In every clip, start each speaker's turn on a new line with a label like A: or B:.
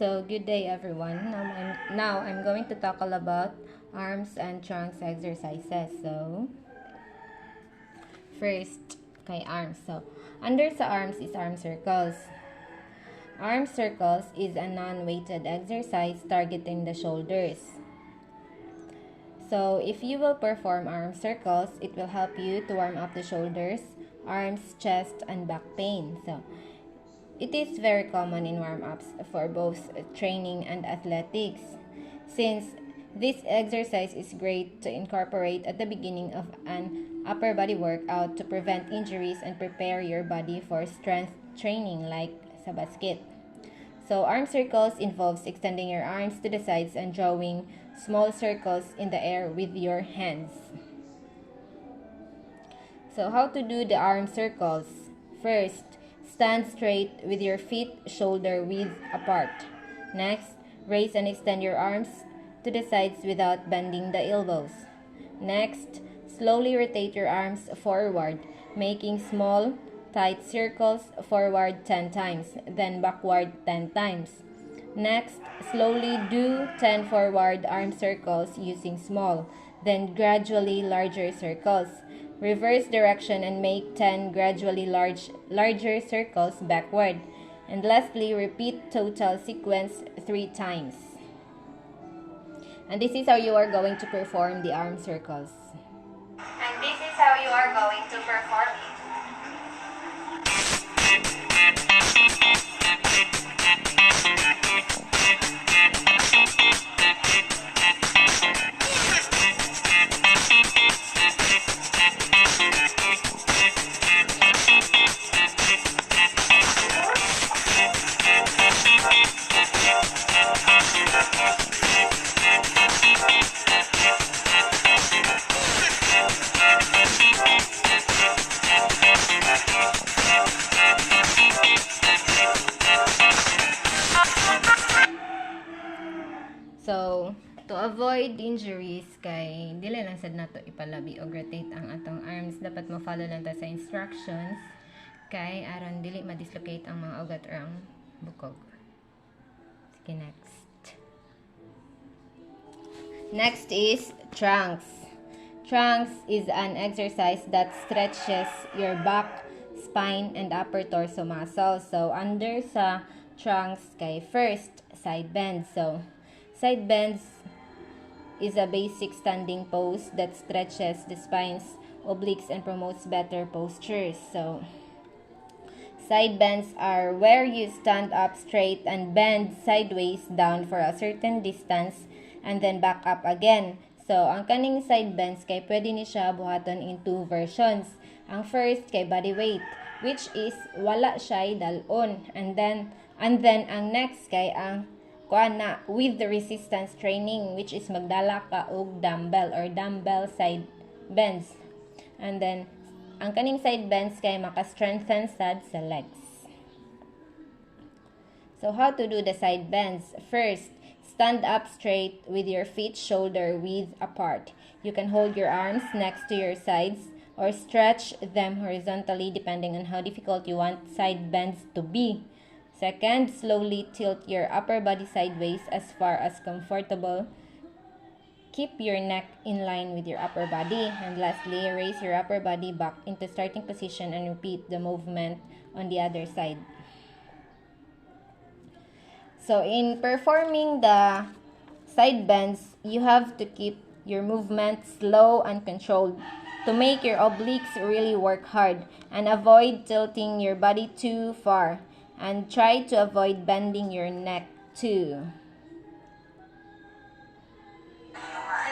A: So, good day everyone. Now I'm going to talk all about arms and trunks exercises. So, first, kay arms. So, under sa arms is arm circles. Arm circles is a non-weighted exercise targeting the shoulders. So, if you will perform arm circles, it will help you to warm up the shoulders, arms, chest, and back pain. So, it is very common in warm-ups for both training and athletics, since this exercise is great to incorporate at the beginning of an upper body workout to prevent injuries and prepare your body for strength training like sa basket. So arm circles involves extending your arms to the sides and drawing small circles in the air with your hands. So how to do the arm circles? First, stand straight with your feet shoulder width apart. Next, raise and extend your arms to the sides without bending the elbows. Next, slowly rotate your arms forward, making small, tight circles forward 10 times, then backward 10 times. Next, slowly do 10 forward arm circles using small, then gradually larger circles. Reverse direction and make 10 gradually larger circles backward. And lastly, repeat total sequence 3 times. And this is how you are going to perform the arm circles. So, to avoid injuries kay dili lang sad nato ipalabi og rotate ang atong arms, dapat mo follow lang ta sa instructions kay aron dili ma-dislocate ang mga ugat or ang bukog. Sige, next. Next is trunks. Trunks is an exercise that stretches your back, spine, and upper torso muscles. So, under sa trunks kay first, side bend. So, side bends is a basic standing pose that stretches the spines, obliques, and promotes better postures. So, side bends are where you stand up straight and bend sideways down for a certain distance and then back up again. So, ang kaning side bends kay pwede ni siya buhaton in two versions. Ang first kay body weight, which is wala siya dalon, and then ang next kay ang kuana with the resistance training, which is magdala ka og dumbbell or dumbbell side bends. And then ang kaning side bends kay maka-strengthen sad sa legs. So how to do the side bends? First, stand up straight with your feet shoulder width apart. You can hold your arms next to your sides or stretch them horizontally depending on how difficult you want side bends to be. Second, slowly tilt your upper body sideways as far as comfortable. Keep your neck in line with your upper body. And lastly, raise your upper body back into starting position and repeat the movement on the other side. So, in performing the side bends, you have to keep your movement slow and controlled to make your obliques really work hard and avoid tilting your body too far. And try to avoid bending your neck too.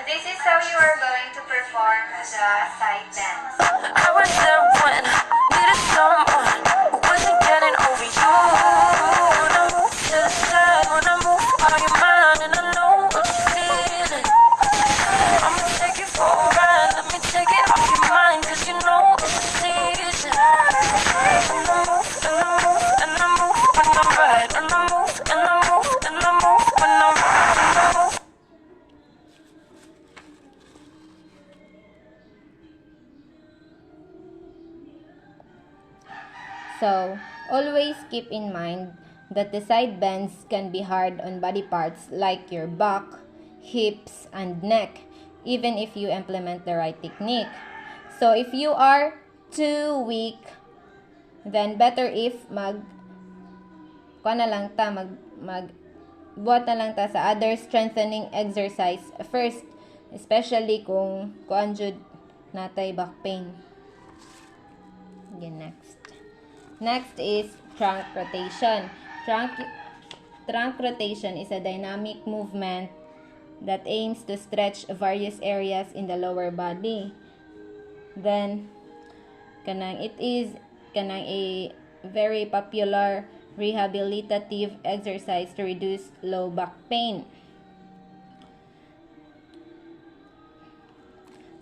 B: This is how you are going to perform the side bends.
C: I was there when needed someone who wasn't getting over you. When I move to the side, when I move out your mind, and I know what you're feeling. I'ma take it for a ride, let me take it off your mind, cause you know it's a season. And I move, and I move, and I move when I ride, and I move, and I move, and I move when I ride, and I move.
A: So, always keep in mind that the side bends can be hard on body parts like your back, hips, and neck, even if you implement the right technique. So if you are too weak, then better if buhat na lang ta sa other strengthening exercise first, especially kung kuan jud natay back pain. Okay, next is trunk rotation. Trunk rotation is a dynamic movement that aims to stretch various areas in the lower body. Then it is a very popular rehabilitative exercise to reduce low back pain.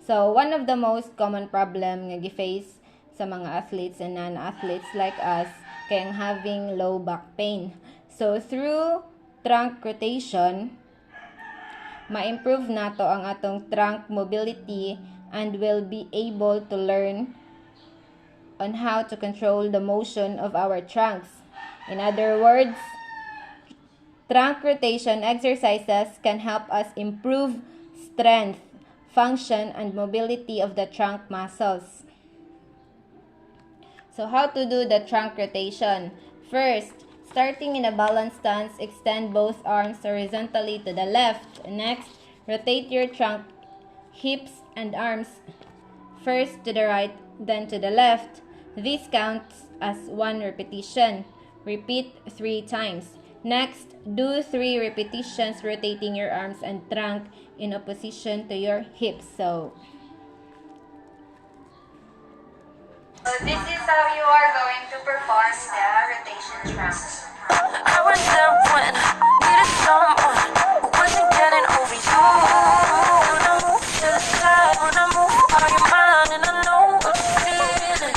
A: So, one of the most common problem nga gi-face sa mga athletes and non-athletes like us kay ang having low back pain. So, through trunk rotation, ma-improve nato ang atong trunk mobility and will be able to learn on how to control the motion of our trunks. In other words, trunk rotation exercises can help us improve strength, function, and mobility of the trunk muscles. So how to do the trunk rotation? First, starting in a balanced stance, extend both arms horizontally to the left. Next, rotate your trunk, hips, and arms first to the right, then to the left. This counts as 1 repetition. Repeat 3 times. Next, do 3 repetitions rotating your arms and trunk in opposition to your hips. So
B: this is how you are going to perform the rotation trunk.
C: I was there when needed someone who wasn't getting over you. When I move to the side, when I move, are you mine? And I know what you're feeling.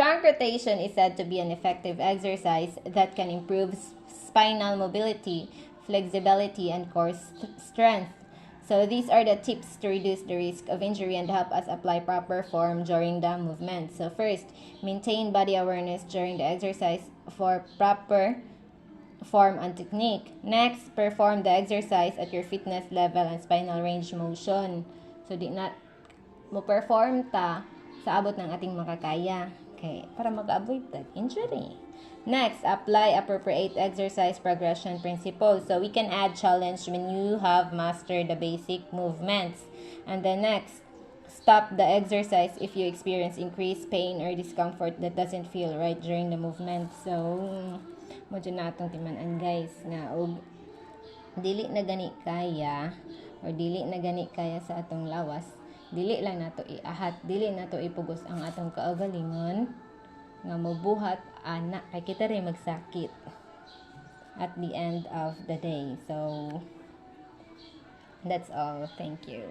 A: trunk rotation is said to be an effective exercise that can improve spinal mobility, flexibility, and core strength. So these are the tips to reduce the risk of injury and help us apply proper form during the movement. So first, maintain body awareness during the exercise for proper form and technique. Next, perform the exercise at your fitness level and spinal range motion. So di na mo perform ta sa abot ng ating makakaya. Okay, para mag-avoid that injury. Next, apply appropriate exercise progression principles. So we can add challenge when you have mastered the basic movements. And then next, stop the exercise if you experience increased pain or discomfort that doesn't feel right during the movement. So, mo dyan natong timanan guys nga og dili na gani kaya or dili na gani kaya sa atong lawas, dili lang nato iahat, dili nato ipugos ang atong kaugalingon nga mabuhat ana kay kita rin magsakit at the end of the day. So that's all. Thank you.